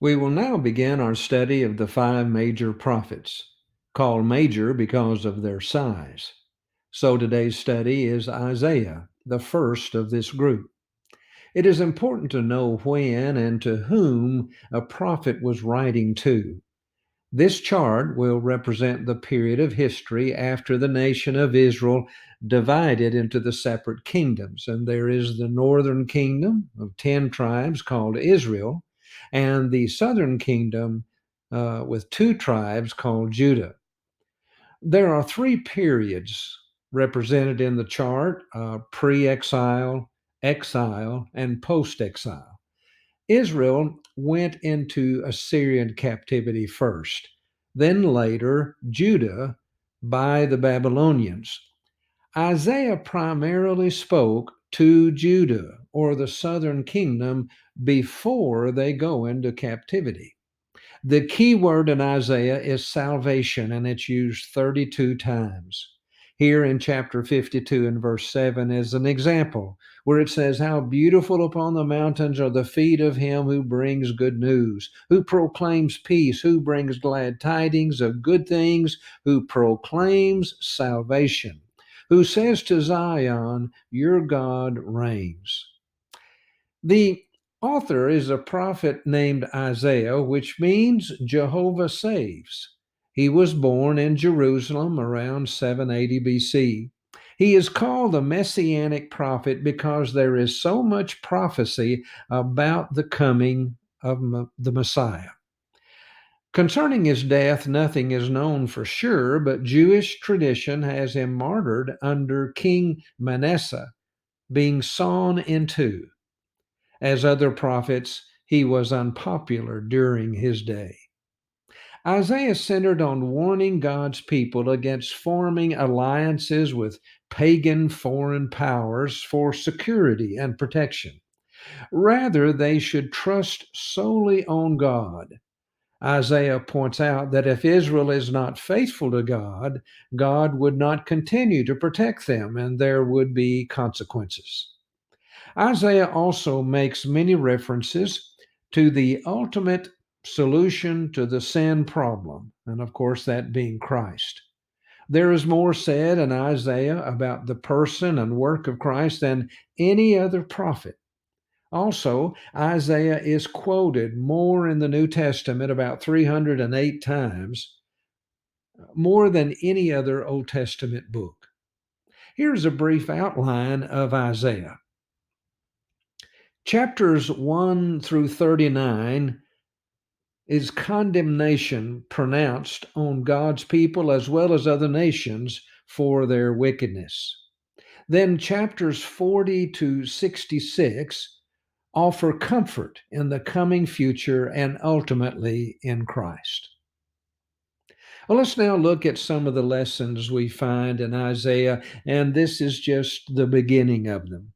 We will now begin our study of the five major prophets, called major because of their size. So today's study is Isaiah, the first of this group. It is important to know when and to whom a prophet was writing to. This chart will represent the period of history after the nation of Israel divided into the separate kingdoms. And there is the northern kingdom of 10 tribes called Israel, and the southern kingdom with 2 tribes called Judah. There are 3 periods represented in the chart: pre exile, exile, and post exile. Israel went into Assyrian captivity first, then later Judah by the Babylonians. Isaiah primarily spoke to Judah or the southern kingdom before they go into captivity. The key word in Isaiah is salvation, and it's used 32 times. Here in chapter 52 and verse 7 is an example where it says, "How beautiful upon the mountains are the feet of him who brings good news, who proclaims peace, who brings glad tidings of good things, who proclaims salvation, who says to Zion, your God reigns." The author is a prophet named Isaiah, which means Jehovah saves. He was born in Jerusalem around 780 BC. He is called the Messianic prophet because there is so much prophecy about the coming of the Messiah. Concerning his death, nothing is known for sure, but Jewish tradition has him martyred under King Manasseh, being sawn in two. As other prophets, he was unpopular during his day. Isaiah centered on warning God's people against forming alliances with pagan foreign powers for security and protection. Rather, they should trust solely on God. Isaiah points out that if Israel is not faithful to God, God would not continue to protect them and there would be consequences. Isaiah also makes many references to the ultimate solution to the sin problem, and of course, that being Christ. There is more said in Isaiah about the person and work of Christ than any other prophet. Also, Isaiah is quoted more in the New Testament, about 308 times, more than any other Old Testament book. Here's a brief outline of Isaiah. Chapters 1 through 39 is condemnation pronounced on God's people as well as other nations for their wickedness. Then chapters 40 to 66 offer comfort in the coming future and ultimately in Christ. Well, let's now look at some of the lessons we find in Isaiah, and this is just the beginning of them.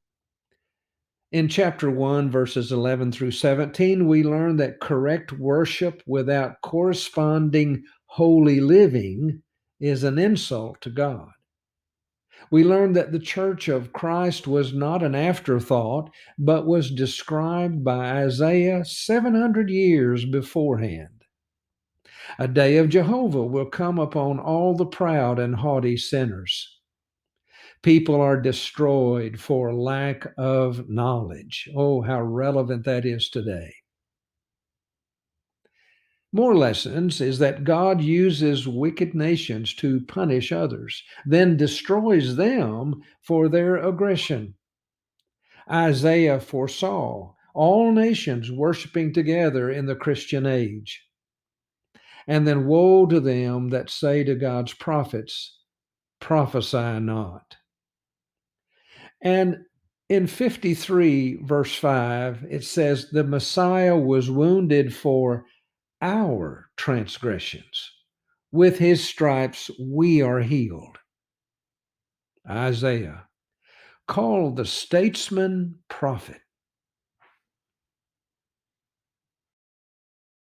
In chapter 1, verses 11 through 17, we learn that correct worship without corresponding holy living is an insult to God. We learn that the church of Christ was not an afterthought, but was described by Isaiah 700 years beforehand. A day of Jehovah will come upon all the proud and haughty sinners. People are destroyed for lack of knowledge. Oh, how relevant that is today. More lessons is that God uses wicked nations to punish others, then destroys them for their aggression. Isaiah foresaw all nations worshiping together in the Christian age. And then woe to them that say to God's prophets, prophesy not. And in 53, verse 5, it says, the Messiah was wounded for our transgressions. With his stripes we are healed. Isaiah, called the statesman prophet,